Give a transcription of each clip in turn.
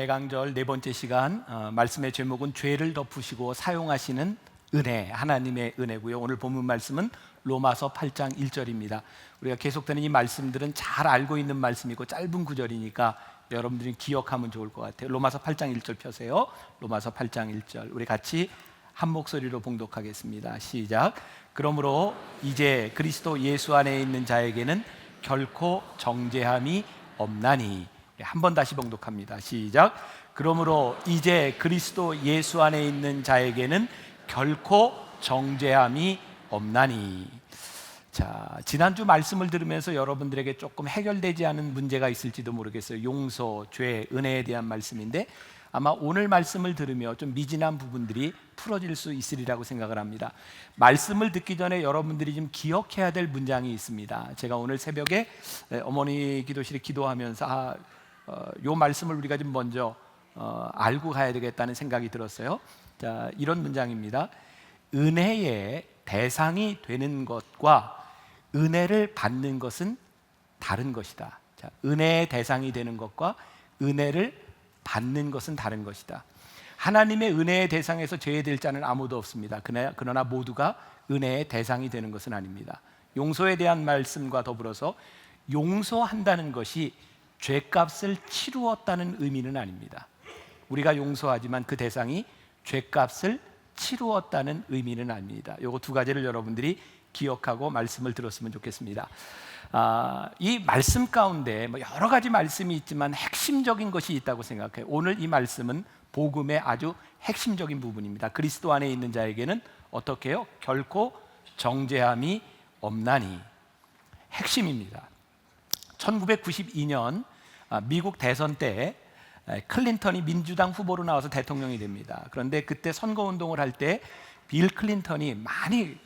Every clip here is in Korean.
대강절 네 번째 시간, 말씀의 제목은 죄를 덮으시고 사용하시는 은혜, 하나님의 은혜고요. 오늘 본문 말씀은 로마서 8장 1절입니다. 우리가 계속되는 이 말씀들은 잘 알고 있는 말씀이고 짧은 구절이니까 여러분들이 기억하면 좋을 것 같아요. 로마서 8장 1절 펴세요. 로마서 8장 1절 우리 같이 한 목소리로 봉독하겠습니다. 시작. 그러므로 이제 그리스도 예수 안에 있는 자에게는 결코 정죄함이 없나니. 한 번 다시 봉독합니다. 시작. 그러므로 이제 그리스도 예수 안에 있는 자에게는 결코 정죄함이 없나니. 자, 지난주 말씀을 들으면서 여러분들에게 조금 해결되지 않은 문제가 있을지도 모르겠어요. 용서, 죄, 은혜에 대한 말씀인데 아마 오늘 말씀을 들으며 좀 미진한 부분들이 풀어질 수 있으리라고 생각을 합니다. 말씀을 듣기 전에 여러분들이 좀 기억해야 될 문장이 있습니다. 제가 오늘 새벽에 어머니 기도실에 기도하면서 요 말씀을 우리가 좀 먼저 알고 가야 되겠다는 생각이 들었어요. 자, 이런 문장입니다. 은혜의 대상이 되는 것과 은혜를 받는 것은 다른 것이다. 자, 은혜의 대상이 되는 것과 은혜를 받는 것은 다른 것이다. 하나님의 은혜의 대상에서 제외될 자는 아무도 없습니다. 그러나 모두가 은혜의 대상이 되는 것은 아닙니다. 용서에 대한 말씀과 더불어서 용서한다는 것이 죄값을 치루었다는 의미는 아닙니다. 우리가 용서하지만 그 대상이 죄값을 치루었다는 의미는 아닙니다. 요거 두 가지를 여러분들이 기억하고 말씀을 들었으면 좋겠습니다. 이 말씀 가운데 여러 가지 말씀이 있지만 핵심적인 것이 있다고 생각해요. 오늘 이 말씀은 복음의 아주 핵심적인 부분입니다. 그리스도 안에 있는 자에게는 어떻게 해요? 결코 정죄함이 없나니. 핵심입니다. 1992년 미국 대선 때 클린턴이 민주당 후보로 나와서 대통령이 됩니다. 그런데 그때 선거운동을 할 때 빌 클린턴이 많이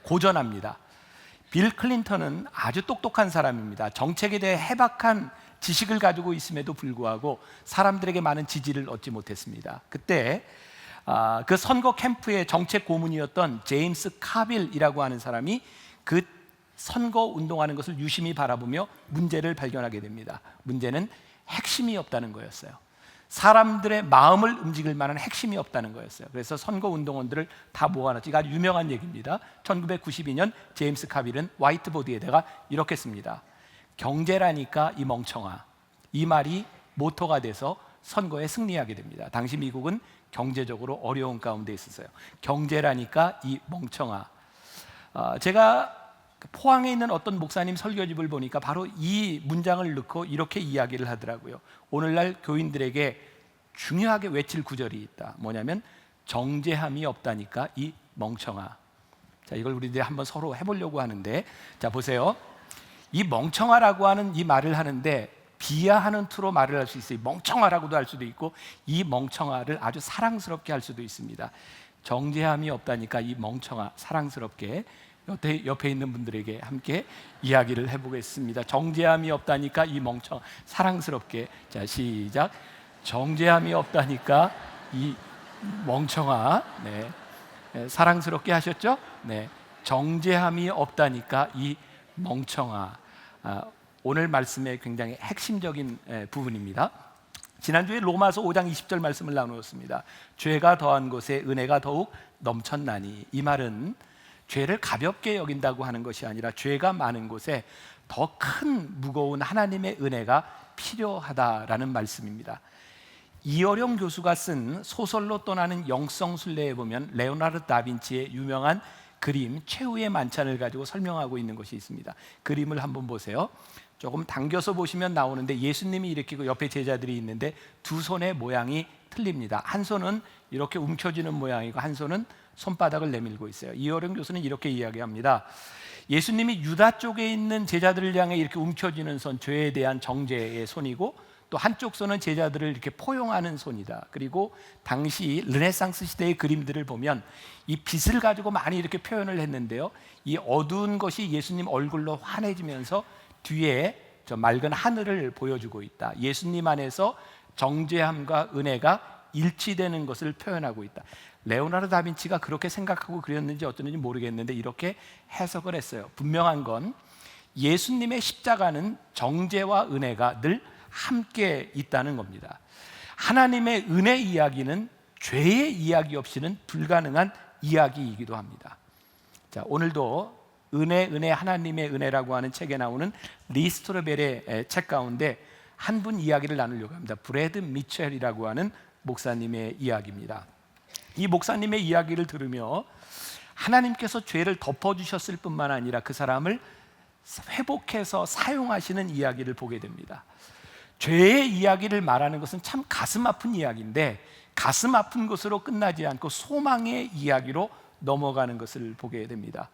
고전합니다. 빌 클린턴은 아주 똑똑한 사람입니다. 정책에 대해 해박한 지식을 가지고 있음에도 불구하고 사람들에게 많은 지지를 얻지 못했습니다. 그때 그 선거 캠프의 정책 고문이었던 제임스 카빌이라고 하는 사람이 그 선거 운동하는 것을 유심히 바라보며 문제를 발견하게 됩니다. 문제는 핵심이 없다는 거였어요. 사람들의 마음을 움직일 만한 핵심이 없다는 거였어요. 그래서 선거 운동원들을 다 모아놨죠. 이거 아주 유명한 얘기입니다. 1992년 제임스 카빌은 화이트보드에다가 이렇게 씁니다. 경제라니까 이 멍청아. 이 말이 모토가 돼서 선거에 승리하게 됩니다. 당시 미국은 경제적으로 어려운 가운데 있었어요. 경제라니까 이 멍청아. 제가 포항에 있는 어떤 목사님 설교집을 보니까 바로 이 문장을 넣고 이렇게 이야기를 하더라고요. 오늘날 교인들에게 중요하게 외칠 구절이 있다. 뭐냐면 정죄함이 없다니까 이 멍청아. 자, 이걸 우리들이 한번 서로 해보려고 하는데, 자 보세요. 이 멍청아라고 하는 이 말을 하는데 비하하는 투로 말을 할 수 있어요. 멍청아라고도 할 수도 있고 이 멍청아를 아주 사랑스럽게 할 수도 있습니다. 정죄함이 없다니까 이 멍청아, 사랑스럽게 옆에 있는 분들에게 함께 이야기를 해보겠습니다. 정죄함이 없다니까 이 멍청, 사랑스럽게. 자, 시작. 정죄함이 없다니까 이 멍청아. 네, 사랑스럽게 하셨죠? 네, 정죄함이 없다니까 이 멍청아. 오늘 말씀의 굉장히 핵심적인 부분입니다. 지난주에 로마서 5장 20절 말씀을 나누었습니다. 죄가 더한 곳에 은혜가 더욱 넘쳤나니. 이 말은 죄를 가볍게 여긴다고 하는 것이 아니라 죄가 많은 곳에 더 큰 무거운 하나님의 은혜가 필요하다라는 말씀입니다. 이어령 교수가 쓴 소설로 떠나는 영성순례에 보면 레오나르도 다빈치의 유명한 그림 최후의 만찬을 가지고 설명하고 있는 것이 있습니다. 그림을 한번 보세요. 조금 당겨서 보시면 나오는데 예수님이 일으키고 옆에 제자들이 있는데 두 손의 모양이 틀립니다. 한 손은 이렇게 움켜쥐는 모양이고 한 손은 손바닥을 내밀고 있어요. 이어령 교수는 이렇게 이야기합니다. 예수님이 유다 쪽에 있는 제자들을 향해 이렇게 움켜쥐는 손, 죄에 대한 정죄의 손이고 또 한쪽 손은 제자들을 이렇게 포용하는 손이다. 그리고 당시 르네상스 시대의 그림들을 보면 이 빛을 가지고 많이 이렇게 표현을 했는데요. 이 어두운 것이 예수님 얼굴로 환해지면서 뒤에 저 맑은 하늘을 보여주고 있다. 예수님 안에서 정죄함과 은혜가 일치되는 것을 표현하고 있다. 레오나르도 다빈치가 그렇게 생각하고 그렸는지 어쩌는지 모르겠는데 이렇게 해석을 했어요. 분명한 건 예수님의 십자가는 정죄와 은혜가 늘 함께 있다는 겁니다. 하나님의 은혜 이야기는 죄의 이야기 없이는 불가능한 이야기이기도 합니다. 자, 오늘도 은혜 하나님의 은혜라고 하는 책에 나오는 리 스트로벨의 책 가운데 한 분 이야기를 나누려고 합니다. 브래드 미첼이라고 하는 목사님의 이야기입니다. 이 목사님의 이야기를 들으며 하나님께서 죄를 덮어주셨을 뿐만 아니라 그 사람을 회복해서 사용하시는 이야기를 보게 됩니다. 죄의 이야기를 말하는 것은 참 가슴 아픈 이야기인데 가슴 아픈 것으로 끝나지 않고 소망의 이야기로 넘어가는 것을 보게 됩니다.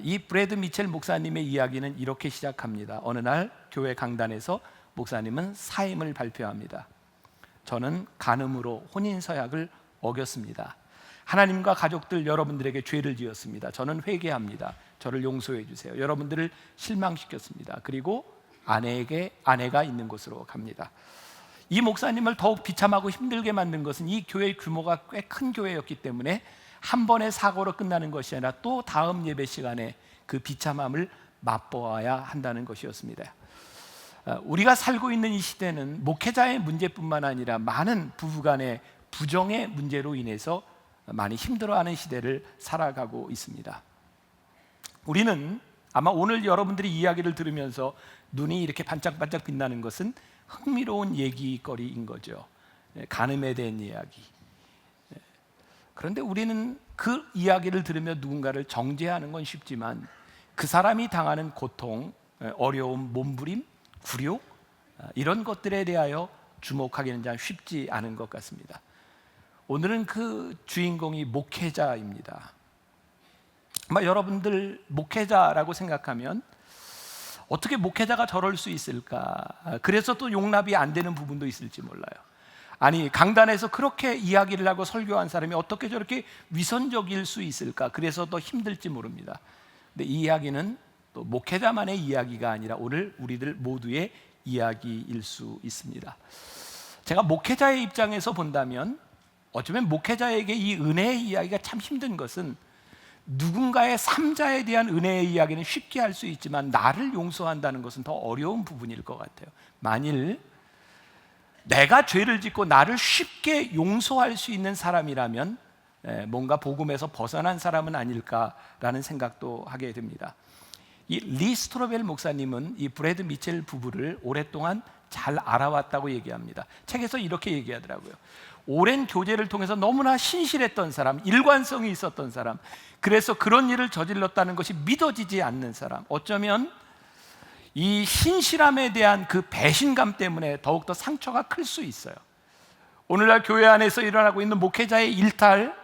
이 브래드 미첼 목사님의 이야기는 이렇게 시작합니다. 어느 날 교회 강단에서 목사님은 사임을 발표합니다. 저는 간음으로 혼인서약을 어겼습니다. 하나님과 가족들 여러분들에게 죄를 지었습니다. 저는 회개합니다. 저를 용서해 주세요. 여러분들을 실망시켰습니다. 그리고 아내가 있는 곳으로 갑니다. 이 목사님을 더욱 비참하고 힘들게 만든 것은 이 교회의 규모가 꽤 큰 교회였기 때문에 한 번의 사고로 끝나는 것이 아니라 또 다음 예배 시간에 그 비참함을 맛보아야 한다는 것이었습니다. 우리가 살고 있는 이 시대는 목회자의 문제뿐만 아니라 많은 부부간의 부정의 문제로 인해서 많이 힘들어하는 시대를 살아가고 있습니다. 우리는 아마 오늘 여러분들이 이야기를 들으면서 눈이 이렇게 반짝반짝 빛나는 것은 흥미로운 얘기거리인 거죠. 간음에 대한 이야기. 그런데 우리는 그 이야기를 들으며 누군가를 정죄하는 건 쉽지만 그 사람이 당하는 고통, 어려움, 몸부림, 굴욕 이런 것들에 대하여 주목하기는 참 쉽지 않은 것 같습니다. 오늘은 그 주인공이 목회자입니다. 아마 여러분들 목회자라고 생각하면 어떻게 목회자가 저럴 수 있을까? 그래서 또 용납이 안 되는 부분도 있을지 몰라요. 아니, 강단에서 그렇게 이야기를 하고 설교한 사람이 어떻게 저렇게 위선적일 수 있을까? 그래서 더 힘들지 모릅니다. 근데 이 이야기는 또 목회자만의 이야기가 아니라 오늘 우리들 모두의 이야기일 수 있습니다. 제가 목회자의 입장에서 본다면 어쩌면 목회자에게 이 은혜의 이야기가 참 힘든 것은 누군가의 삼자에 대한 은혜의 이야기는 쉽게 할 수 있지만 나를 용서한다는 것은 더 어려운 부분일 것 같아요. 만일 내가 죄를 짓고 나를 쉽게 용서할 수 있는 사람이라면 뭔가 복음에서 벗어난 사람은 아닐까라는 생각도 하게 됩니다. 이 리 스트로벨 목사님은 이 브래드 미첼 부부를 오랫동안 잘 알아왔다고 얘기합니다. 책에서 이렇게 얘기하더라고요. 오랜 교제를 통해서 너무나 신실했던 사람, 일관성이 있었던 사람, 그래서 그런 일을 저질렀다는 것이 믿어지지 않는 사람, 어쩌면 이 신실함에 대한 그 배신감 때문에 더욱더 상처가 클 수 있어요. 오늘날 교회 안에서 일어나고 있는 목회자의 일탈,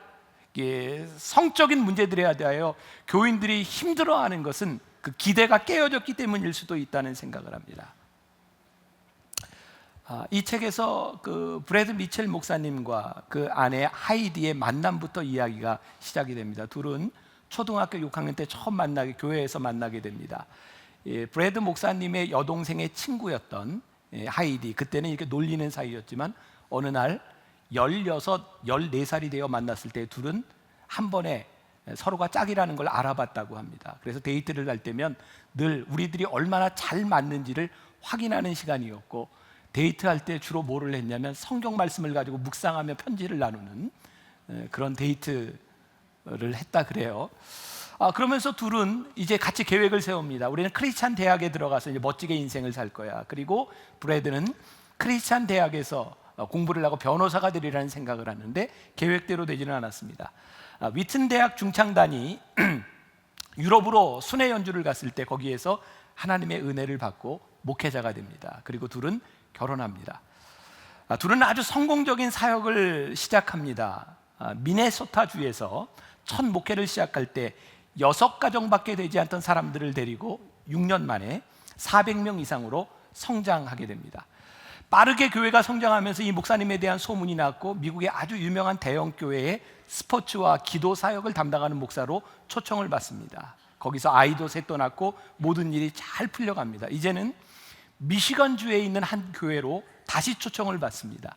성적인 문제들에 대하여 교인들이 힘들어하는 것은 그 기대가 깨어졌기 때문일 수도 있다는 생각을 합니다. 이 책에서 그 브래드 미첼 목사님과 그 아내 하이디의 만남부터 이야기가 시작이 됩니다. 둘은 초등학교 6학년 때 처음 교회에서 만나게 됩니다. 브래드 목사님의 여동생의 친구였던 하이디, 그때는 이렇게 놀리는 사이였지만 어느 날 16, 14살이 되어 만났을 때 둘은 한 번에 서로가 짝이라는 걸 알아봤다고 합니다. 그래서 데이트를 할 때면 늘 우리들이 얼마나 잘 맞는지를 확인하는 시간이었고, 데이트할 때 주로 뭐를 했냐면 성경 말씀을 가지고 묵상하며 편지를 나누는 그런 데이트를 했다 그래요. 그러면서 둘은 이제 같이 계획을 세웁니다. 우리는 크리스찬 대학에 들어가서 이제 멋지게 인생을 살 거야. 그리고 브래드는 크리스찬 대학에서 공부를 하고 변호사가 되리라는 생각을 하는데 계획대로 되지는 않았습니다. 위튼 대학 중창단이 유럽으로 순회 연주를 갔을 때 거기에서 하나님의 은혜를 받고 목회자가 됩니다. 그리고 둘은 결혼합니다. 둘은 아주 성공적인 사역을 시작합니다. 미네소타 주에서 첫 목회를 시작할 때 6가정밖에 되지 않던 사람들을 데리고 6년 만에 400명 이상으로 성장하게 됩니다. 빠르게 교회가 성장하면서 이 목사님에 대한 소문이 났고 미국의 아주 유명한 대형 교회의 스포츠와 기도 사역을 담당하는 목사로 초청을 받습니다. 거기서 아이도 셋도 낳고 모든 일이 잘 풀려갑니다. 이제는 미시건주에 있는 한 교회로 다시 초청을 받습니다.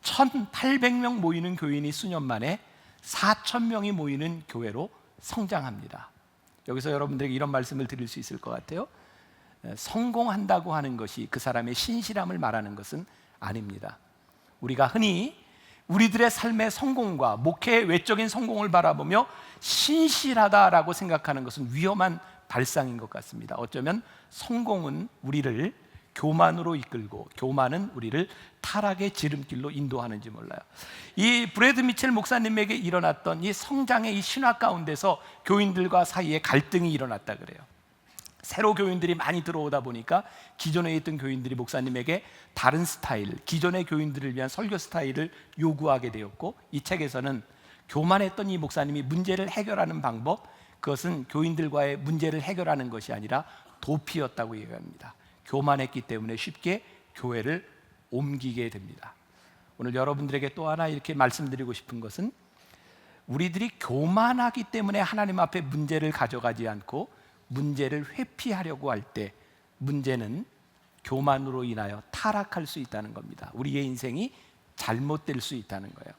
1,800명 모이는 교인이 수년 만에 4,000명이 모이는 교회로 성장합니다. 여기서 여러분들에게 이런 말씀을 드릴 수 있을 것 같아요. 성공한다고 하는 것이 그 사람의 신실함을 말하는 것은 아닙니다. 우리가 흔히 우리들의 삶의 성공과 목회의 외적인 성공을 바라보며 신실하다라고 생각하는 것은 위험한 발상인 것 같습니다. 어쩌면 성공은 우리를 교만으로 이끌고 교만은 우리를 타락의 지름길로 인도하는지 몰라요. 이 브래드 미첼 목사님에게 일어났던 이 성장의 이 신화 가운데서 교인들과 사이에 갈등이 일어났다 그래요. 새로 교인들이 많이 들어오다 보니까 기존에 있던 교인들이 목사님에게 다른 스타일, 기존의 교인들을 위한 설교 스타일을 요구하게 되었고, 이 책에서는 교만했던 이 목사님이 문제를 해결하는 방법, 그것은 교인들과의 문제를 해결하는 것이 아니라 도피였다고 얘기합니다. 교만했기 때문에 쉽게 교회를 옮기게 됩니다. 오늘 여러분들에게 또 하나 이렇게 말씀드리고 싶은 것은, 우리들이 교만하기 때문에 하나님 앞에 문제를 가져가지 않고 문제를 회피하려고 할 때 문제는 교만으로 인하여 타락할 수 있다는 겁니다. 우리의 인생이 잘못될 수 있다는 거예요.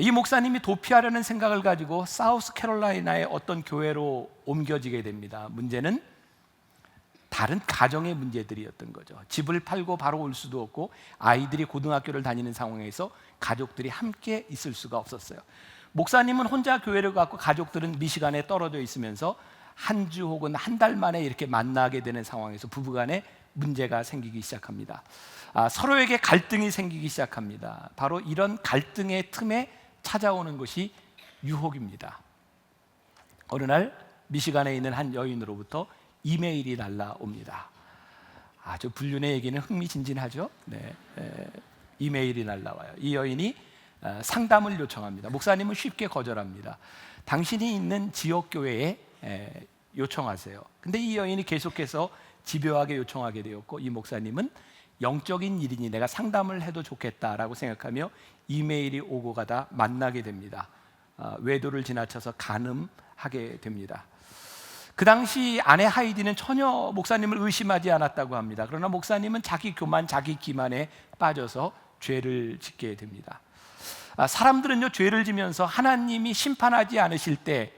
이 목사님이 도피하려는 생각을 가지고 사우스캐롤라이나의 어떤 교회로 옮겨지게 됩니다. 문제는 다른 가정의 문제들이었던 거죠. 집을 팔고 바로 올 수도 없고, 아이들이 고등학교를 다니는 상황에서 가족들이 함께 있을 수가 없었어요. 목사님은 혼자 교회를 갖고 가족들은 미시간에 떨어져 있으면서 한 주 혹은 한 달 만에 이렇게 만나게 되는 상황에서 부부간에 문제가 생기기 시작합니다. 서로에게 갈등이 생기기 시작합니다. 바로 이런 갈등의 틈에 찾아오는 것이 유혹입니다. 어느 날 미시간에 있는 한 여인으로부터 이메일이 날라옵니다. 아주 불륜의 얘기는 흥미진진하죠. 네, 이메일이 날라와요. 이 여인이 상담을 요청합니다. 목사님은 쉽게 거절합니다. 당신이 있는 지역교회에 요청하세요. 근데 이 여인이 계속해서 집요하게 요청하게 되었고, 이 목사님은 영적인 일이니 내가 상담을 해도 좋겠다라고 생각하며 이메일이 오고 가다 만나게 됩니다. 외도를 지나쳐서 간음하게 됩니다. 그 당시 아내 하이디는 전혀 목사님을 의심하지 않았다고 합니다. 그러나 목사님은 자기 교만, 자기 기만에 빠져서 죄를 짓게 됩니다. 사람들은요, 죄를 지면서 하나님이 심판하지 않으실 때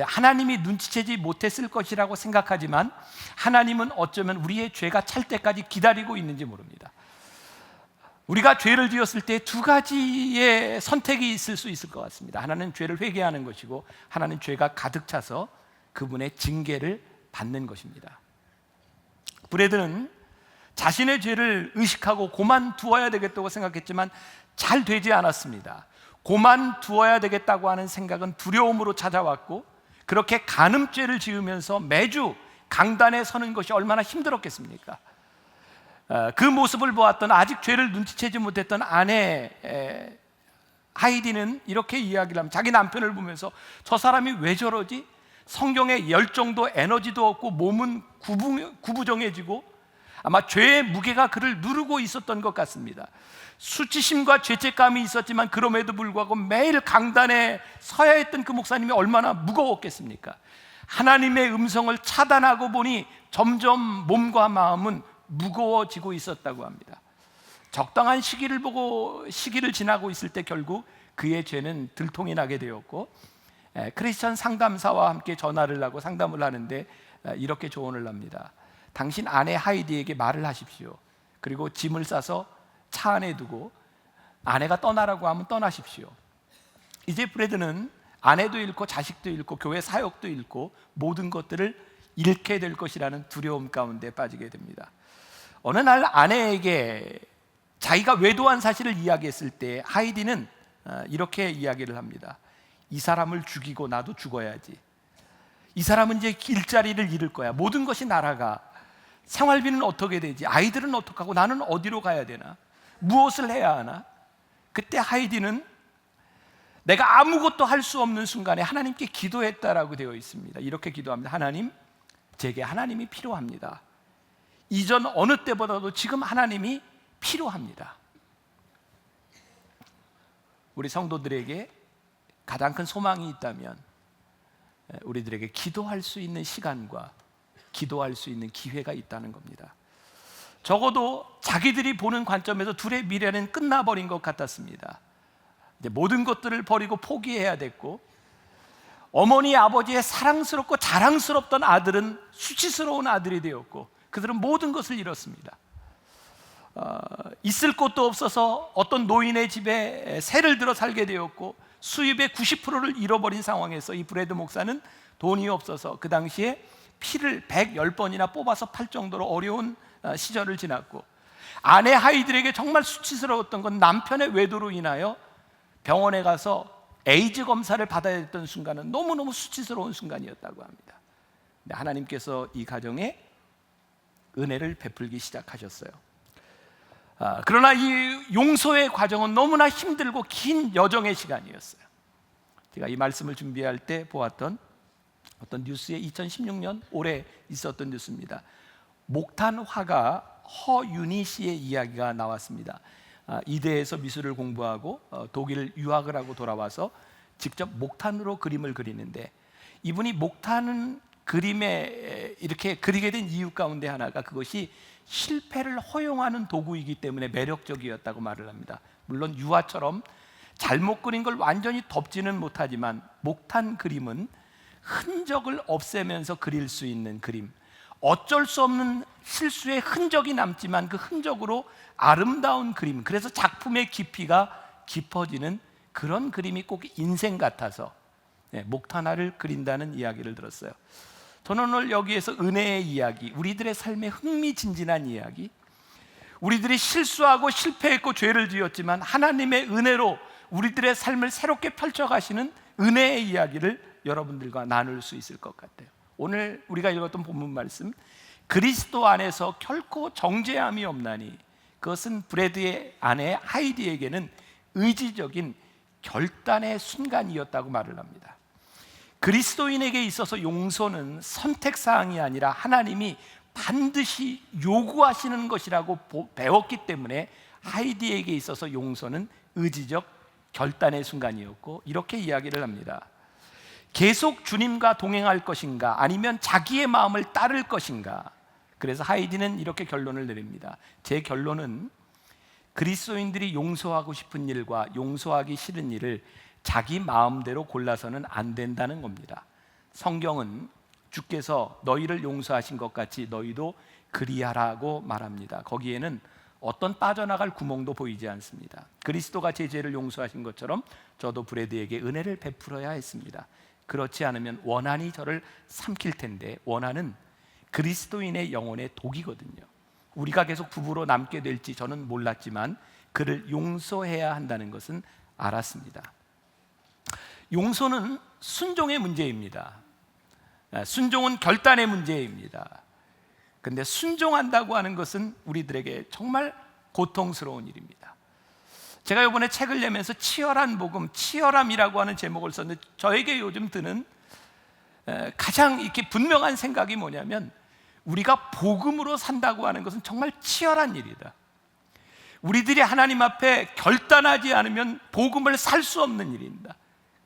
하나님이 눈치채지 못했을 것이라고 생각하지만, 하나님은 어쩌면 우리의 죄가 찰 때까지 기다리고 있는지 모릅니다. 우리가 죄를 지었을 때 두 가지의 선택이 있을 수 있을 것 같습니다. 하나는 죄를 회개하는 것이고, 하나는 죄가 가득 차서 그분의 징계를 받는 것입니다. 브래드는 자신의 죄를 의식하고 고만두어야 되겠다고 생각했지만 잘 되지 않았습니다. 고만두어야 되겠다고 하는 생각은 두려움으로 찾아왔고, 그렇게 간음죄를 지으면서 매주 강단에 서는 것이 얼마나 힘들었겠습니까? 그 모습을 보았던, 아직 죄를 눈치채지 못했던 아내 하이디는 이렇게 이야기를 합니다. 자기 남편을 보면서 저 사람이 왜 저러지? 성경에 열정도 에너지도 없고 몸은 구부정해지고 아마 죄의 무게가 그를 누르고 있었던 것 같습니다. 수치심과 죄책감이 있었지만 그럼에도 불구하고 매일 강단에 서야 했던 그 목사님이 얼마나 무거웠겠습니까? 하나님의 음성을 차단하고 보니 점점 몸과 마음은 무거워지고 있었다고 합니다. 적당한 시기를 보고 시기를 지나고 있을 때 결국 그의 죄는 들통이 나게 되었고, 크리스천 상담사와 함께 전화를 하고 상담을 하는데 이렇게 조언을 합니다. 당신 아내 하이디에게 말을 하십시오. 그리고 짐을 싸서 차 안에 두고 아내가 떠나라고 하면 떠나십시오. 이제 브래드는 아내도 잃고 자식도 잃고 교회 사역도 잃고 모든 것들을 잃게 될 것이라는 두려움 가운데 빠지게 됩니다. 어느 날 아내에게 자기가 외도한 사실을 이야기했을 때 하이디는 이렇게 이야기를 합니다. 이 사람을 죽이고 나도 죽어야지. 이 사람은 이제 일자리를 잃을 거야. 모든 것이 날아가. 생활비는 어떻게 되지? 아이들은 어떡하고 나는 어디로 가야 되나? 무엇을 해야 하나? 그때 하이디는 내가 아무것도 할 수 없는 순간에 하나님께 기도했다라고 되어 있습니다. 이렇게 기도합니다. 하나님, 제게 하나님이 필요합니다. 이전 어느 때보다도 지금 하나님이 필요합니다. 우리 성도들에게 가장 큰 소망이 있다면 우리들에게 기도할 수 있는 시간과 기도할 수 있는 기회가 있다는 겁니다. 적어도 자기들이 보는 관점에서 둘의 미래는 끝나버린 것 같았습니다. 이제 모든 것들을 버리고 포기해야 됐고, 어머니 아버지의 사랑스럽고 자랑스럽던 아들은 수치스러운 아들이 되었고, 그들은 모든 것을 잃었습니다. 있을 곳도 없어서 어떤 노인의 집에 세를 들어 살게 되었고 수입의 90%를 잃어버린 상황에서 이 브래드 목사는 돈이 없어서 그 당시에 피를 110번이나 뽑아서 팔 정도로 어려운 시절을 지났고, 아내 하이들에게 정말 수치스러웠던 건 남편의 외도로 인하여 병원에 가서 에이즈 검사를 받아야 했던 순간은 너무너무 수치스러운 순간이었다고 합니다. 근데 하나님께서 이 가정에 은혜를 베풀기 시작하셨어요. 그러나 이 용서의 과정은 너무나 힘들고 긴 여정의 시간이었어요. 제가 이 말씀을 준비할 때 보았던 어떤 뉴스에 2016년 올해 있었던 뉴스입니다. 목탄 화가 허윤희 씨의 이야기가 나왔습니다. 이대에서 미술을 공부하고 독일 유학을 하고 돌아와서 직접 목탄으로 그림을 그리는데, 이분이 목탄은 그림에 이렇게 그리게 된 이유 가운데 하나가 그것이 실패를 허용하는 도구이기 때문에 매력적이었다고 말을 합니다. 물론 유화처럼 잘못 그린 걸 완전히 덮지는 못하지만 목탄 그림은 흔적을 없애면서 그릴 수 있는 그림, 어쩔 수 없는 실수의 흔적이 남지만 그 흔적으로 아름다운 그림, 그래서 작품의 깊이가 깊어지는 그런 그림이 꼭 인생 같아서 목탄화를 그린다는 이야기를 들었어요. 저는 오늘 여기에서 은혜의 이야기, 우리들의 삶의 흥미진진한 이야기, 우리들이 실수하고 실패했고 죄를 지었지만 하나님의 은혜로 우리들의 삶을 새롭게 펼쳐가시는 은혜의 이야기를 여러분들과 나눌 수 있을 것 같아요. 오늘 우리가 읽었던 본문 말씀, 그리스도 안에서 결코 정죄함이 없나니 그것은 브래드의 아내 하이디에게는 의지적인 결단의 순간이었다고 말을 합니다. 그리스도인에게 있어서 용서는 선택사항이 아니라 하나님이 반드시 요구하시는 것이라고 배웠기 때문에 하이디에게 있어서 용서는 의지적 결단의 순간이었고, 이렇게 이야기를 합니다. 계속 주님과 동행할 것인가 아니면 자기의 마음을 따를 것인가. 그래서 하이디는 이렇게 결론을 내립니다. 제 결론은 그리스도인들이 용서하고 싶은 일과 용서하기 싫은 일을 자기 마음대로 골라서는 안 된다는 겁니다. 성경은 주께서 너희를 용서하신 것 같이 너희도 그리하라고 말합니다. 거기에는 어떤 빠져나갈 구멍도 보이지 않습니다. 그리스도가 제 죄를 용서하신 것처럼 저도 브래드에게 은혜를 베풀어야 했습니다. 그렇지 않으면 원한이 저를 삼킬 텐데, 원한은 그리스도인의 영혼의 독이거든요. 우리가 계속 부부로 남게 될지 저는 몰랐지만 그를 용서해야 한다는 것은 알았습니다. 용서는 순종의 문제입니다. 순종은 결단의 문제입니다. 그런데 순종한다고 하는 것은 우리들에게 정말 고통스러운 일입니다. 제가 이번에 책을 내면서 치열한 복음, 치열함이라고 하는 제목을 썼는데, 저에게 요즘 드는 가장 이렇게 분명한 생각이 뭐냐면, 우리가 복음으로 산다고 하는 것은 정말 치열한 일이다. 우리들이 하나님 앞에 결단하지 않으면 복음을 살 수 없는 일입니다.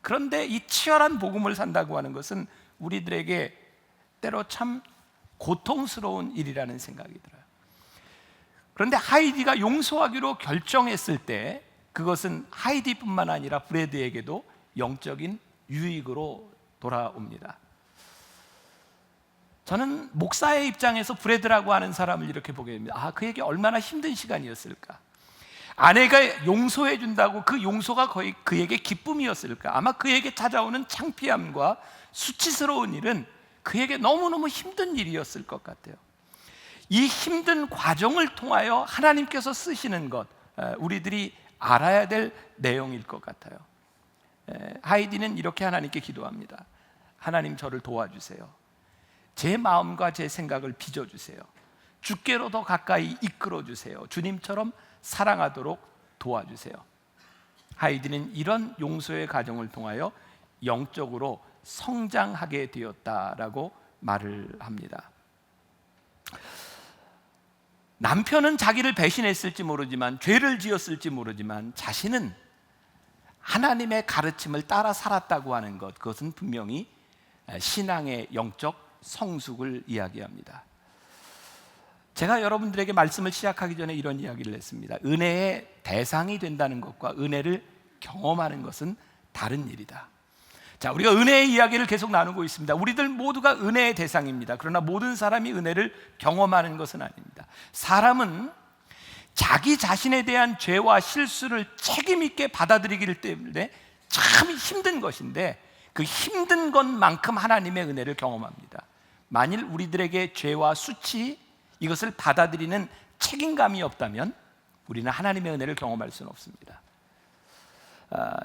그런데 이 치열한 복음을 산다고 하는 것은 우리들에게 때로 참 고통스러운 일이라는 생각이 들어요. 그런데 하이디가 용서하기로 결정했을 때 그것은 하이디뿐만 아니라 브래드에게도 영적인 유익으로 돌아옵니다. 저는 목사의 입장에서 브래드라고 하는 사람을 이렇게 보게 됩니다. 그에게 얼마나 힘든 시간이었을까. 아내가 용서해 준다고 그 용서가 거의 그에게 기쁨이었을까. 아마 그에게 찾아오는 창피함과 수치스러운 일은 그에게 너무너무 힘든 일이었을 것 같아요. 이 힘든 과정을 통하여 하나님께서 쓰시는 것, 우리들이 알아야 될 내용일 것 같아요. 하이디는 이렇게 하나님께 기도합니다. 하나님, 저를 도와주세요. 제 마음과 제 생각을 빚어주세요. 주께로 더 가까이 이끌어주세요. 주님처럼 사랑하도록 도와주세요. 하이디는 이런 용서의 과정을 통하여 영적으로 성장하게 되었다라고 말을 합니다. 남편은 자기를 배신했을지 모르지만, 죄를 지었을지 모르지만 자신은 하나님의 가르침을 따라 살았다고 하는 것, 그것은 분명히 신앙의 영적 성숙을 이야기합니다. 제가 여러분들에게 말씀을 시작하기 전에 이런 이야기를 했습니다. 은혜의 대상이 된다는 것과 은혜를 경험하는 것은 다른 일이다. 자, 우리가 은혜의 이야기를 계속 나누고 있습니다. 우리들 모두가 은혜의 대상입니다. 그러나 모든 사람이 은혜를 경험하는 것은 아닙니다. 사람은 자기 자신에 대한 죄와 실수를 책임 있게 받아들이기 때문에 참 힘든 것인데, 그 힘든 것만큼 하나님의 은혜를 경험합니다. 만일 우리들에게 죄와 수치, 이것을 받아들이는 책임감이 없다면 우리는 하나님의 은혜를 경험할 수는 없습니다.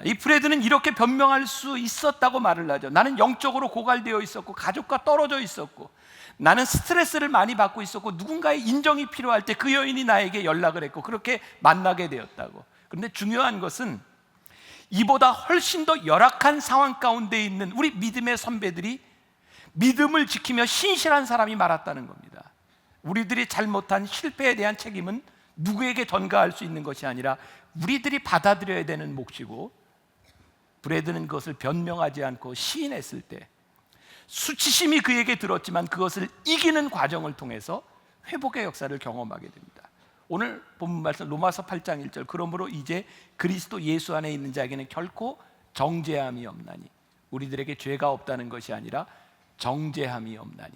이 프레드는 이렇게 변명할 수 있었다고 말을 하죠. 나는 영적으로 고갈되어 있었고, 가족과 떨어져 있었고, 나는 스트레스를 많이 받고 있었고, 누군가의 인정이 필요할 때 그 여인이 나에게 연락을 했고, 그렇게 만나게 되었다고. 그런데 중요한 것은 이보다 훨씬 더 열악한 상황 가운데 있는 우리 믿음의 선배들이 믿음을 지키며 신실한 사람이 많았다는 겁니다. 우리들이 잘못한 실패에 대한 책임은 누구에게 전가할 수 있는 것이 아니라 우리들이 받아들여야 되는 몫이고, 브래드는 그것을 변명하지 않고 시인했을 때 수치심이 그에게 들었지만 그것을 이기는 과정을 통해서 회복의 역사를 경험하게 됩니다. 오늘 본문 말씀 로마서 8장 1절, 그러므로 이제 그리스도 예수 안에 있는 자에게는 결코 정죄함이 없나니. 우리들에게 죄가 없다는 것이 아니라 정죄함이 없나니.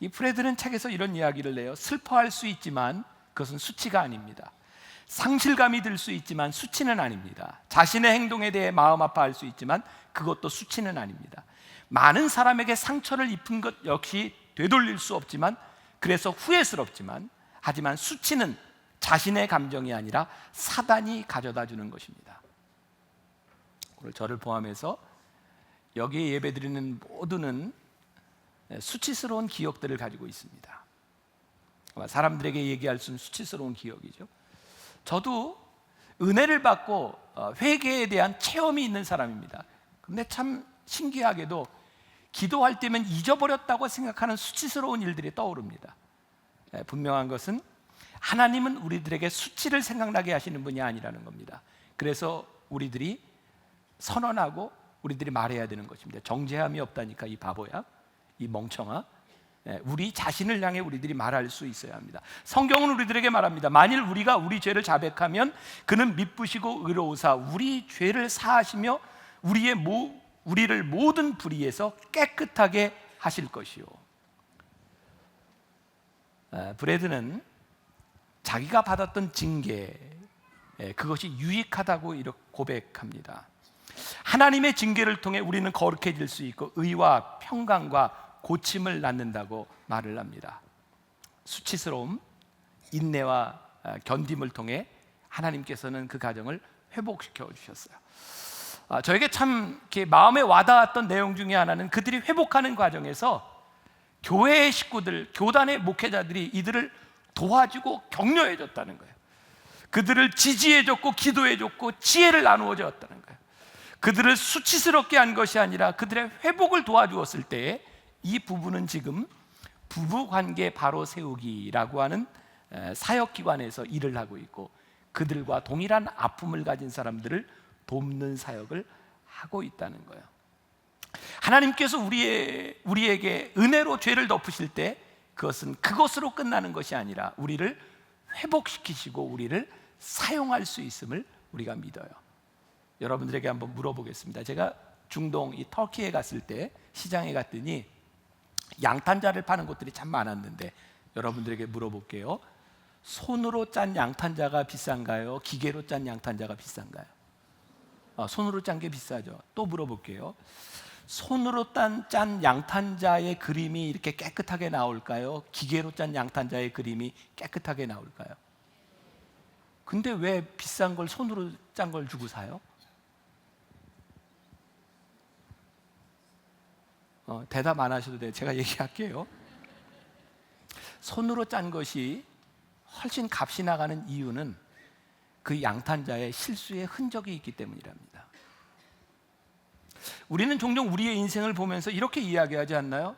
이 프레드는 책에서 이런 이야기를 내요. 슬퍼할 수 있지만 그것은 수치가 아닙니다. 상실감이 들 수 있지만 수치는 아닙니다. 자신의 행동에 대해 마음 아파할 수 있지만 그것도 수치는 아닙니다. 많은 사람에게 상처를 입힌 것 역시 되돌릴 수 없지만, 그래서 후회스럽지만, 하지만 수치는 자신의 감정이 아니라 사단이 가져다 주는 것입니다. 오늘 저를 포함해서 여기에 예배드리는 모두는 수치스러운 기억들을 가지고 있습니다. 사람들에게 얘기할 수 있는 수치스러운 기억이죠. 저도 은혜를 받고 회개에 대한 체험이 있는 사람입니다. 근데 참 신기하게도 기도할 때면 잊어버렸다고 생각하는 수치스러운 일들이 떠오릅니다. 분명한 것은 하나님은 우리들에게 수치를 생각나게 하시는 분이 아니라는 겁니다. 그래서 우리들이 선언하고 우리들이 말해야 되는 것입니다. 정죄함이 없다니까 이 바보야, 이 멍청아. 우리 자신을 향해 우리들이 말할 수 있어야 합니다. 성경은 우리들에게 말합니다. 만일 우리가 우리 죄를 자백하면 그는 미쁘시고 의로우사 우리 죄를 사하시며 우리를 모든 불의에서 깨끗하게 하실 것이요. 브래드는 자기가 받았던 징계, 그것이 유익하다고 이렇게 고백합니다. 하나님의 징계를 통해 우리는 거룩해질 수 있고 의와 평강과 고침을 낳는다고 말을 합니다. 수치스러움, 인내와 견딤을 통해 하나님께서는 그 가정을 회복시켜 주셨어요. 저에게 참 이렇게 마음에 와닿았던 내용 중에 하나는 그들이 회복하는 과정에서 교회의 식구들, 교단의 목회자들이 이들을 도와주고 격려해 줬다는 거예요. 그들을 지지해 줬고 기도해 줬고 지혜를 나누어 줬다는 거예요. 그들을 수치스럽게 한 것이 아니라 그들의 회복을 도와주었을 때 이 부부는 지금 부부관계 바로 세우기라고 하는 사역기관에서 일을 하고 있고, 그들과 동일한 아픔을 가진 사람들을 돕는 사역을 하고 있다는 거예요. 하나님께서 우리에게 은혜로 죄를 덮으실 때 그것은 그것으로 끝나는 것이 아니라 우리를 회복시키시고 우리를 사용할 수 있음을 우리가 믿어요. 여러분들에게 한번 물어보겠습니다. 제가 중동 이 터키에 갔을 때 시장에 갔더니 양탄자를 파는 곳들이 참 많았는데, 여러분들에게 물어볼게요. 손으로 짠 양탄자가 비싼가요? 기계로 짠 양탄자가 비싼가요? 손으로 짠 게 비싸죠. 또 물어볼게요. 손으로 짠 양탄자의 그림이 이렇게 깨끗하게 나올까요? 기계로 짠 양탄자의 그림이 깨끗하게 나올까요? 근데 왜 비싼 걸 손으로 짠 걸 주고 사요? 대답 안 하셔도 돼요. 제가 얘기할게요. 손으로 짠 것이 훨씬 값이 나가는 이유는 그 양탄자의 실수의 흔적이 있기 때문이랍니다. 우리는 종종 우리의 인생을 보면서 이렇게 이야기하지 않나요?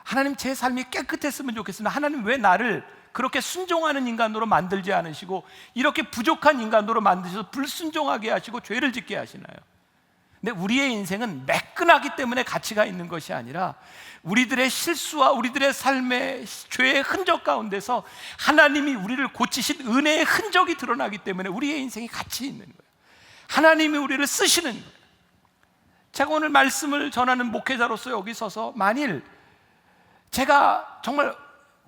하나님, 제 삶이 깨끗했으면 좋겠으나 하나님 왜 나를 그렇게 순종하는 인간으로 만들지 않으시고 이렇게 부족한 인간으로 만드셔서 불순종하게 하시고 죄를 짓게 하시나요? 근데 우리의 인생은 매끈하기 때문에 가치가 있는 것이 아니라 우리들의 실수와 우리들의 삶의 죄의 흔적 가운데서 하나님이 우리를 고치신 은혜의 흔적이 드러나기 때문에 우리의 인생이 가치 있는 거예요. 하나님이 우리를 쓰시는 거예요. 제가 오늘 말씀을 전하는 목회자로서 여기 서서 만일 제가 정말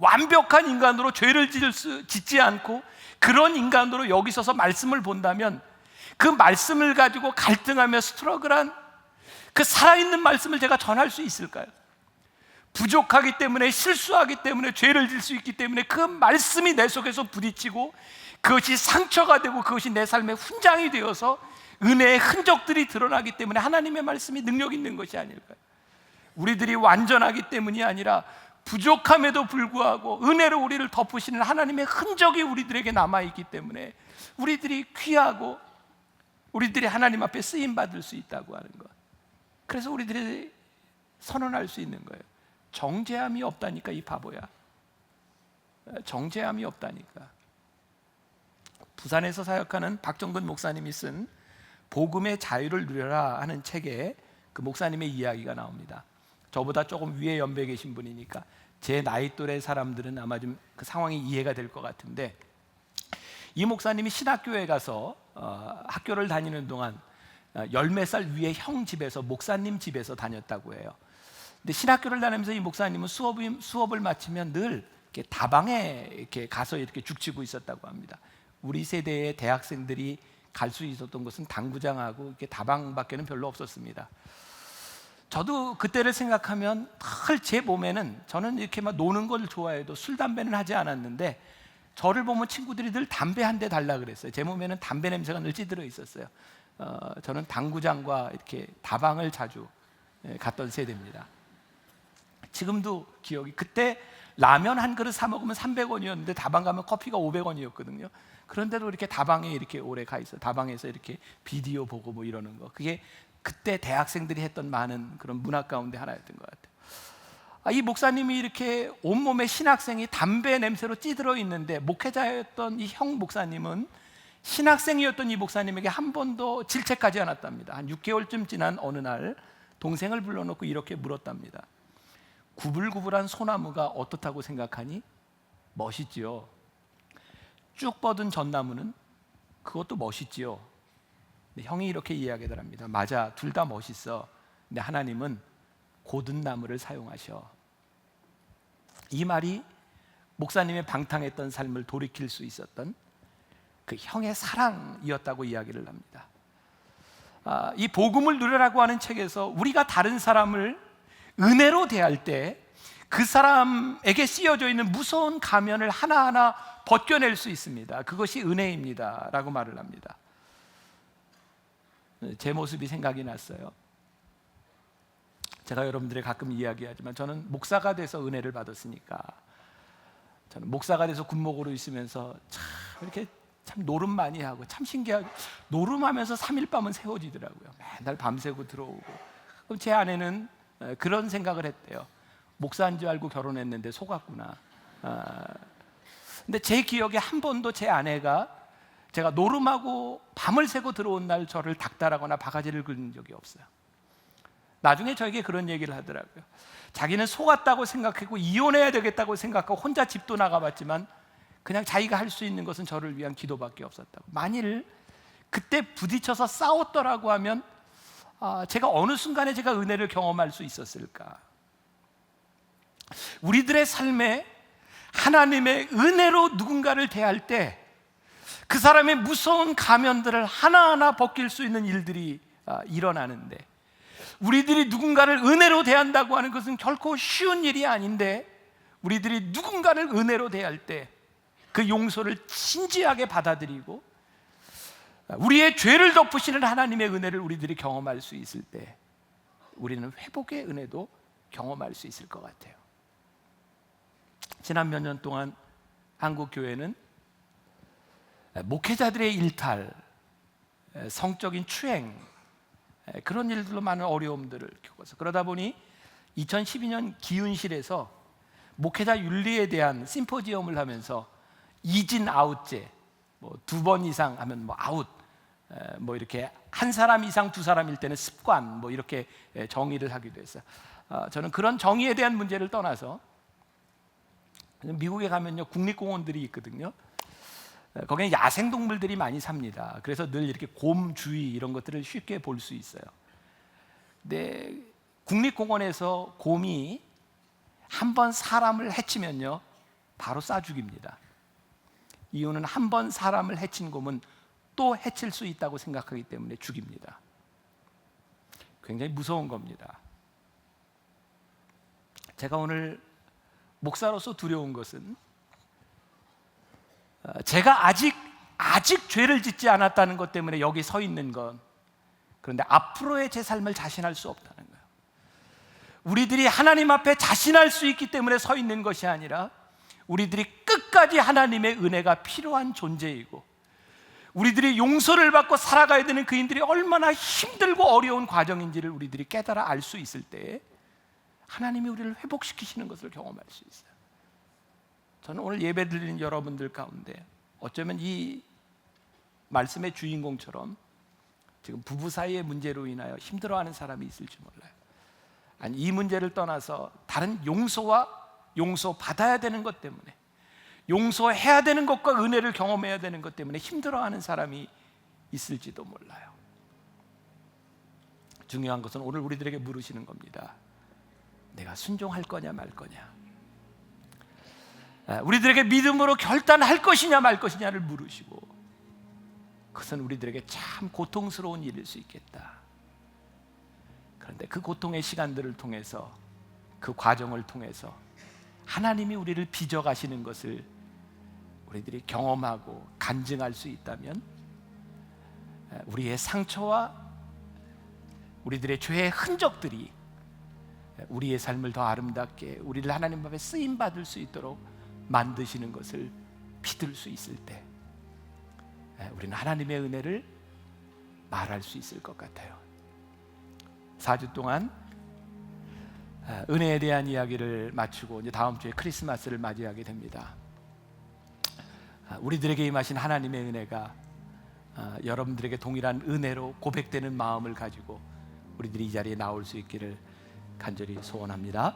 완벽한 인간으로 죄를 짓지 않고 그런 인간으로 여기 서서 말씀을 본다면 그 말씀을 가지고 갈등하며 스트러글한 그 살아있는 말씀을 제가 전할 수 있을까요? 부족하기 때문에, 실수하기 때문에, 죄를 질 수 있기 때문에 그 말씀이 내 속에서 부딪히고 그것이 상처가 되고 그것이 내 삶의 훈장이 되어서 은혜의 흔적들이 드러나기 때문에 하나님의 말씀이 능력 있는 것이 아닐까요? 우리들이 완전하기 때문이 아니라 부족함에도 불구하고 은혜로 우리를 덮으시는 하나님의 흔적이 우리들에게 남아있기 때문에 우리들이 귀하고 우리들이 하나님 앞에 쓰임받을 수 있다고 하는 것. 그래서 우리들이 선언할 수 있는 거예요. 정죄함이 없다니까, 이 바보야. 정죄함이 없다니까. 부산에서 사역하는 박정근 목사님이 쓴 복음의 자유를 누려라 하는 책에 그 목사님의 이야기가 나옵니다. 저보다 조금 위에 연배에 계신 분이니까 제 나이 또래 사람들은 아마 좀 그 상황이 이해가 될 것 같은데, 이 목사님이 신학교에 가서 학교를 다니는 동안 열몇 살 위에 형 집에서, 목사님 집에서 다녔다고 해요. 근데 신학교를 다니면서 이 목사님은 수업을 마치면 늘 이렇게 다방에 이렇게 가서 이렇게 죽치고 있었다고 합니다. 우리 세대의 대학생들이 갈 수 있었던 곳은 당구장하고 이렇게 다방밖에는 별로 없었습니다. 저도 그때를 생각하면 늘 제 몸에는, 저는 이렇게 막 노는 걸 좋아해도 술 담배는 하지 않았는데 저를 보면 친구들이 늘 담배 한 대 달라 그랬어요. 제 몸에는 담배 냄새가 늘 찌들어 있었어요. 저는 당구장과 이렇게 다방을 자주 갔던 세대입니다. 지금도 기억이, 그때 라면 한 그릇 사 먹으면 300원이었는데 다방 가면 커피가 500원이었거든요. 그런데도 이렇게 다방에 이렇게 오래 가 있어. 다방에서 이렇게 비디오 보고 뭐 이러는 거. 그게 그때 대학생들이 했던 많은 그런 문화 가운데 하나였던 것 같아요. 이 목사님이 이렇게 온몸에 신학생이 담배 냄새로 찌들어 있는데, 목회자였던 이 형 목사님은 신학생이었던 이 목사님에게 한 번도 질책하지 않았답니다. 한 6개월쯤 지난 어느 날 동생을 불러놓고 이렇게 물었답니다. 구불구불한 소나무가 어떻다고 생각하니? 멋있지요. 쭉 뻗은 전나무는? 그것도 멋있지요. 근데 형이 이렇게 이야기하더랍니다. 맞아, 둘 다 멋있어. 근데 하나님은 고든 나무를 사용하셔. 이 말이 목사님의 방탕했던 삶을 돌이킬 수 있었던 그 형의 사랑이었다고 이야기를 합니다. 이 복음을 누려라고 하는 책에서 우리가 다른 사람을 은혜로 대할 때 그 사람에게 씌워져 있는 무서운 가면을 하나하나 벗겨낼 수 있습니다. 그것이 은혜입니다 라고 말을 합니다. 제 모습이 생각이 났어요. 제가 여러분들이 가끔 이야기하지만 저는 목사가 돼서 은혜를 받았으니까, 저는 목사가 돼서 군목으로 있으면서 참 이렇게 참 노름 많이 하고, 참 신기하게 노름하면서 3일 밤은 세워지더라고요. 맨날 밤새고 들어오고. 그럼 제 아내는 그런 생각을 했대요. 목사인 줄 알고 결혼했는데 속았구나. 근데 제 기억에 한 번도 제 아내가 제가 노름하고 밤을 새고 들어온 날 저를 닥달하거나 바가지를 긁는 적이 없어요. 나중에 저에게 그런 얘기를 하더라고요. 자기는 속았다고 생각하고 이혼해야 되겠다고 생각하고 혼자 집도 나가봤지만 그냥 자기가 할 수 있는 것은 저를 위한 기도밖에 없었다고. 만일 그때 부딪혀서 싸웠더라고 하면 제가 어느 순간에 제가 은혜를 경험할 수 있었을까? 우리들의 삶에 하나님의 은혜로 누군가를 대할 때 그 사람의 무서운 가면들을 하나하나 벗길 수 있는 일들이 일어나는데, 우리들이 누군가를 은혜로 대한다고 하는 것은 결코 쉬운 일이 아닌데, 우리들이 누군가를 은혜로 대할 때 그 용서를 진지하게 받아들이고 우리의 죄를 덮으시는 하나님의 은혜를 우리들이 경험할 수 있을 때 우리는 회복의 은혜도 경험할 수 있을 것 같아요. 지난 몇 년 동안 한국 교회는 목회자들의 일탈, 성적인 추행, 그런 일들로 많은 어려움들을 겪어서, 그러다 보니 2012년 기윤실에서 목회자 윤리에 대한 심포지엄을 하면서 이진 아웃제, 뭐 2번 이상 하면 뭐 아웃, 뭐 이렇게 한 사람 이상 두 사람일 때는 습관, 뭐 이렇게 정의를 하기도 했어요. 저는 그런 정의에 대한 문제를 떠나서, 미국에 가면요 국립공원들이 있거든요. 거기는 야생동물들이 많이 삽니다. 그래서 늘 이렇게 곰 주위 이런 것들을 쉽게 볼 수 있어요. 근데 국립공원에서 곰이 한 번 사람을 해치면요 바로 쏴 죽입니다. 이유는 한 번 사람을 해친 곰은 또 해칠 수 있다고 생각하기 때문에 죽입니다. 굉장히 무서운 겁니다. 제가 오늘 목사로서 두려운 것은 제가 아직 죄를 짓지 않았다는 것 때문에 여기 서 있는 것, 그런데 앞으로의 제 삶을 자신할 수 없다는 거예요. 우리들이 하나님 앞에 자신할 수 있기 때문에 서 있는 것이 아니라 우리들이 끝까지 하나님의 은혜가 필요한 존재이고 우리들이 용서를 받고 살아가야 되는 그인들이 얼마나 힘들고 어려운 과정인지를 우리들이 깨달아 알 수 있을 때 하나님이 우리를 회복시키시는 것을 경험할 수 있어요. 저는 오늘 예배 드리는 여러분들 가운데 어쩌면 이 말씀의 주인공처럼 지금 부부 사이의 문제로 인하여 힘들어하는 사람이 있을지 몰라요. 아니, 이 문제를 떠나서 다른 용서받아야 되는 것 때문에, 용서해야 되는 것과 은혜를 경험해야 되는 것 때문에 힘들어하는 사람이 있을지도 몰라요. 중요한 것은 오늘 우리들에게 물으시는 겁니다. 내가 순종할 거냐 말 거냐, 우리들에게 믿음으로 결단할 것이냐 말 것이냐를 물으시고, 그것은 우리들에게 참 고통스러운 일일 수 있겠다. 그런데 그 고통의 시간들을 통해서, 그 과정을 통해서 하나님이 우리를 빚어가시는 것을 우리들이 경험하고 간증할 수 있다면 우리의 상처와 우리들의 죄의 흔적들이 우리의 삶을 더 아름답게, 우리를 하나님 앞에 쓰임받을 수 있도록 만드시는 것을 믿을 수 있을 때 우리는 하나님의 은혜를 말할 수 있을 것 같아요. 4주 동안 은혜에 대한 이야기를 마치고 이제 다음 주에 크리스마스를 맞이하게 됩니다. 우리들에게 임하신 하나님의 은혜가 여러분들에게 동일한 은혜로 고백되는 마음을 가지고 우리들이 이 자리에 나올 수 있기를 간절히 소원합니다.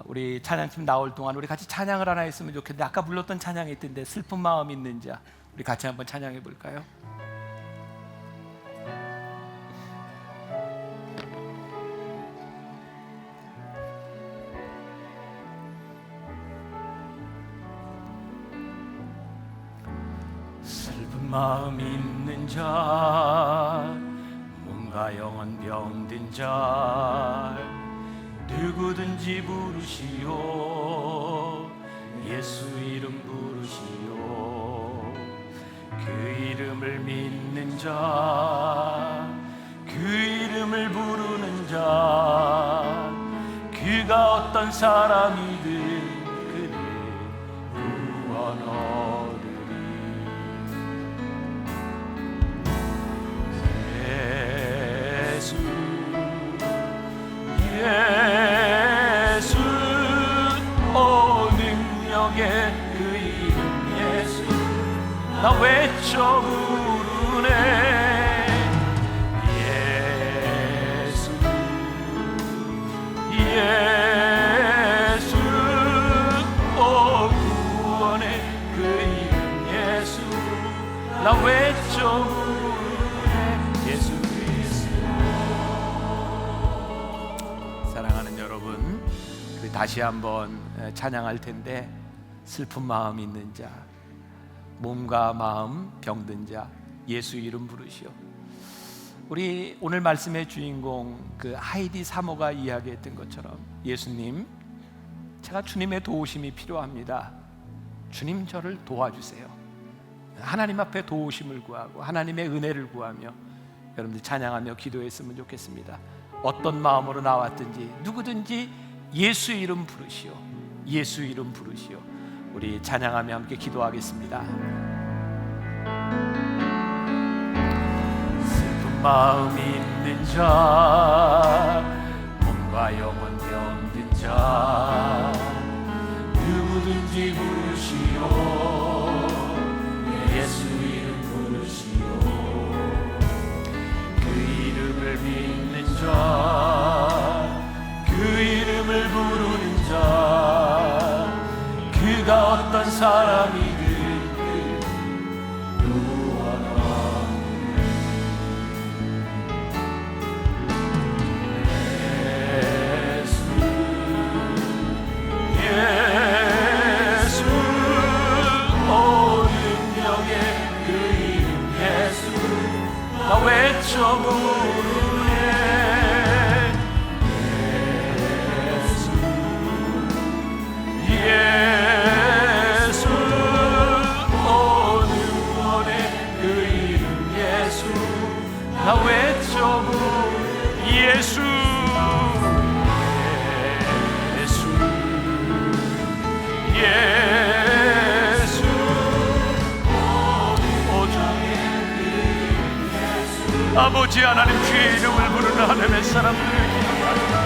우리 찬양팀 나올 동안 우리 같이 찬양을 하나 했으면 좋겠는데, 아까 불렀던 찬양이 있던데, 슬픈 마음 있는 자, 우리 같이 한번 찬양해 볼까요? 슬픈 마음 있는 자, 몸과 영혼 병든 자, 누구든지 부르시오. 예수 이름 부르시오. 그 이름을 믿는 자, 그 이름을 부르는 자, 그가 어떤 사람이든 그를 구원 얻으리. 예수 예수, 오 능력의 그 이름 예수, 나 외쳐 부르네. 예수 예수, 오 구원의 그 이름 예수, 나 외쳐 부르네. 예수 그리스도. 사랑하는 여러분, 다시 한번 찬양할 텐데, 슬픈 마음 있는 자, 몸과 마음 병든 자, 예수 이름 부르시오. 우리 오늘 말씀의 주인공 그 하이디 사모가 이야기했던 것처럼, 예수님, 제가 주님의 도우심이 필요합니다. 주님 저를 도와주세요. 하나님 앞에 도우심을 구하고 하나님의 은혜를 구하며 여러분들 찬양하며 기도했으면 좋겠습니다. 어떤 마음으로 나왔든지 누구든지 예수 이름 부르시오. 예수 이름 부르시오. 우리 찬양하며 함께 기도하겠습니다. 슬픈 마음 있는 자, 몸과 영혼 병든 자, 누구든지 부르시오. 예수 이름 부르시오. 그 이름을 믿는 자, 그 이름을 부르는 자, 그가 어떤 사람이든 구원 얻으리. 예수 아버지 하나님, 주의 이름을 부르는 하나님의 사람들을 기억하옵소서.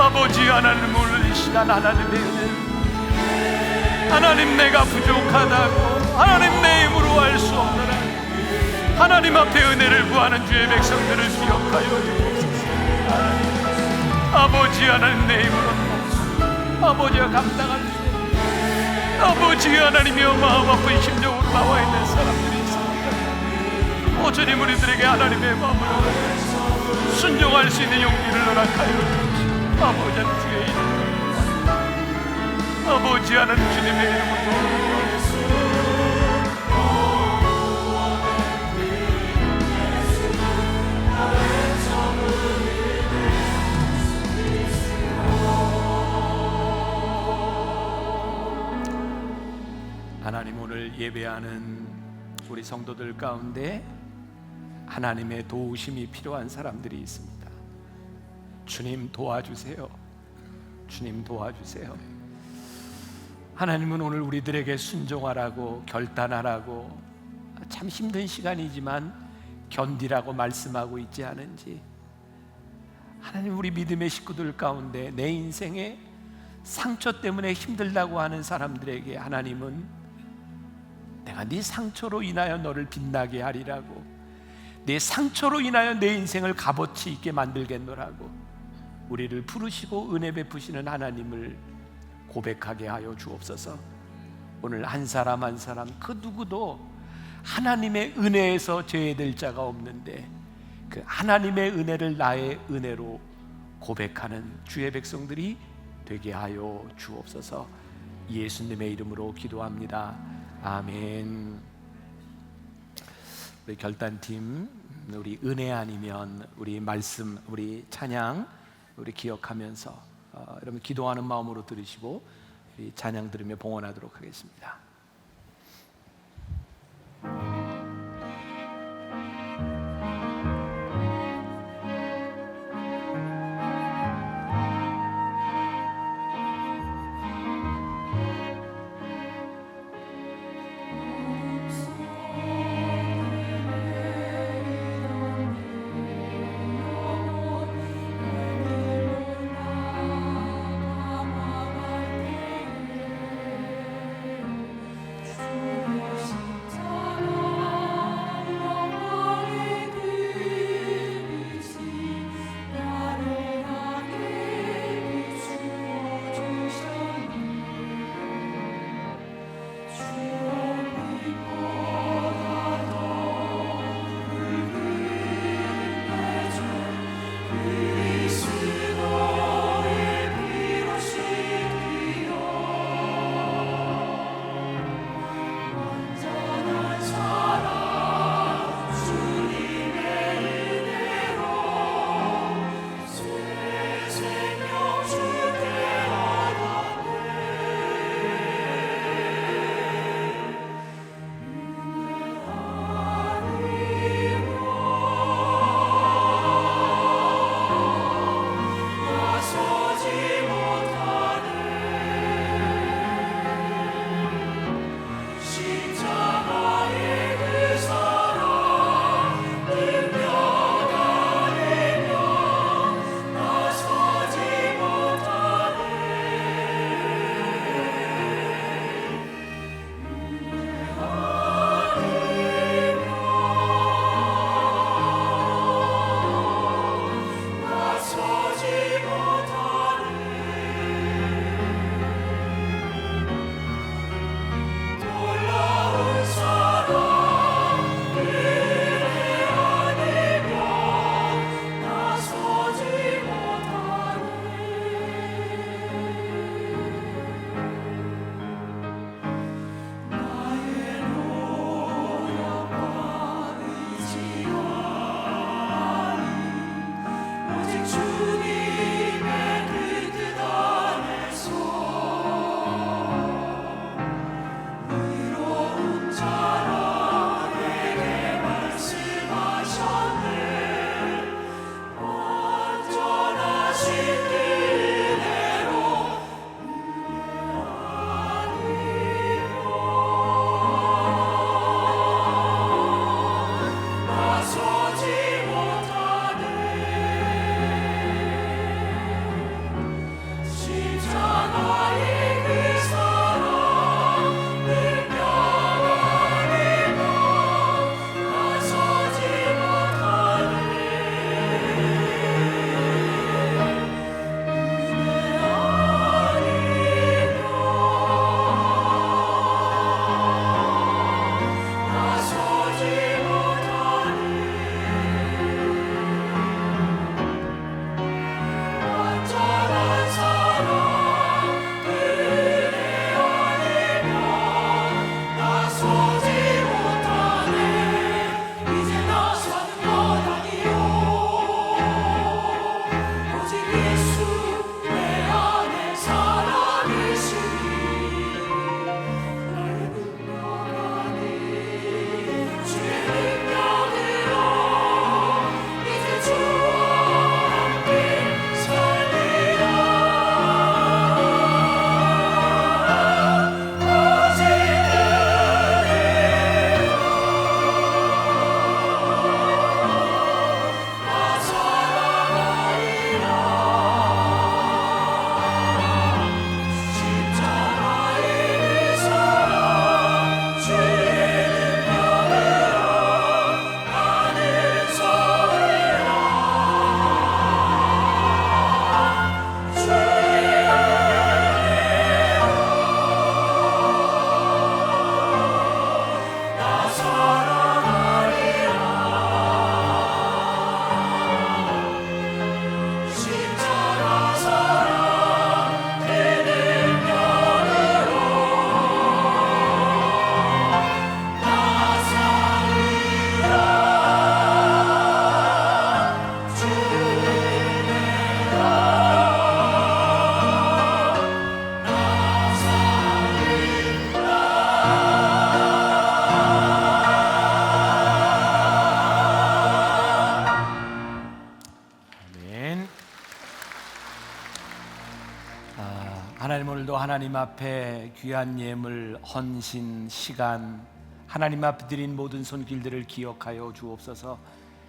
아버지 하나님, 오늘 이 시간 하나님의 은혜, 하나님 내가 부족하다고, 하나님 내 힘으로 할 수 없노라. 하나님 앞에 은혜를 구하는 주의 백성들을 기억하여 주옵소서. 아버지 하나님, 내 힘으로 아버지가 감당할 수 없는, 아버지 하나님이여 마음 아픈 심정으로 나와 있는 사람들이 있습니다. 오천히 우리들에게 하나님의 마음으로 순종할 수 있는 용기를 허락하여 주옵소서. 아버지 하나님, 주의 이름으로, 아버지 하나님, 주님의 이름으로 하나님, 오늘 예배하는 우리 성도들 가운데 하나님의 도우심이 필요한 사람들이 있습니다. 주님 도와주세요. 주님 도와주세요. 하나님은 오늘 우리들에게 순종하라고, 결단하라고, 참 힘든 시간이지만 견디라고 말씀하고 있지 않은지, 하나님, 우리 믿음의 식구들 가운데 내 인생에 상처 때문에 힘들다고 하는 사람들에게 하나님은 내가 네 상처로 인하여 너를 빛나게 하리라고, 네 상처로 인하여 내 인생을 값어치 있게 만들겠노라고 우리를 부르시고 은혜 베푸시는 하나님을 고백하게 하여 주옵소서. 오늘 한 사람 한 사람 그 누구도 하나님의 은혜에서 제외될 자가 없는데, 그 하나님의 은혜를 나의 은혜로 고백하는 주의 백성들이 되게 하여 주옵소서. 예수님의 이름으로 기도합니다. 아멘. 우리 결단팀, 우리 은혜 아니면 우리 말씀, 우리 찬양, 우리 기억하면서 여러분 기도하는 마음으로 들으시고 우리 찬양 들으며 봉헌하도록 하겠습니다. 하나님, 오늘도 하나님 앞에 귀한 예물, 헌신, 시간, 하나님 앞에 드린 모든 손길들을 기억하여 주옵소서.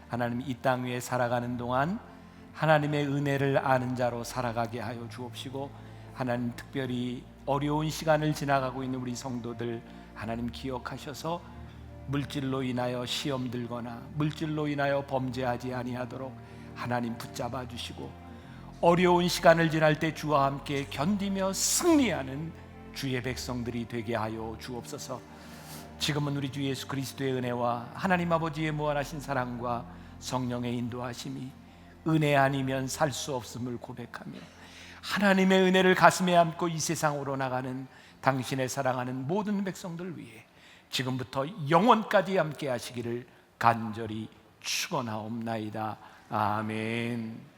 하나님, 이 땅 위에 살아가는 동안 하나님의 은혜를 아는 자로 살아가게 하여 주옵시고, 하나님, 특별히 어려운 시간을 지나가고 있는 우리 성도들 하나님 기억하셔서 물질로 인하여 시험 들거나 물질로 인하여 범죄하지 아니하도록 하나님 붙잡아 주시고, 어려운 시간을 지날 때 주와 함께 견디며 승리하는 주의 백성들이 되게 하여 주옵소서. 지금은 우리 주 예수 그리스도의 은혜와 하나님 아버지의 무한하신 사랑과 성령의 인도하심이 은혜 아니면 살 수 없음을 고백하며, 하나님의 은혜를 가슴에 안고 이 세상으로 나가는 당신의 사랑하는 모든 백성들 위해 지금부터 영원까지 함께 하시기를 간절히 축원하옵나이다. 아멘.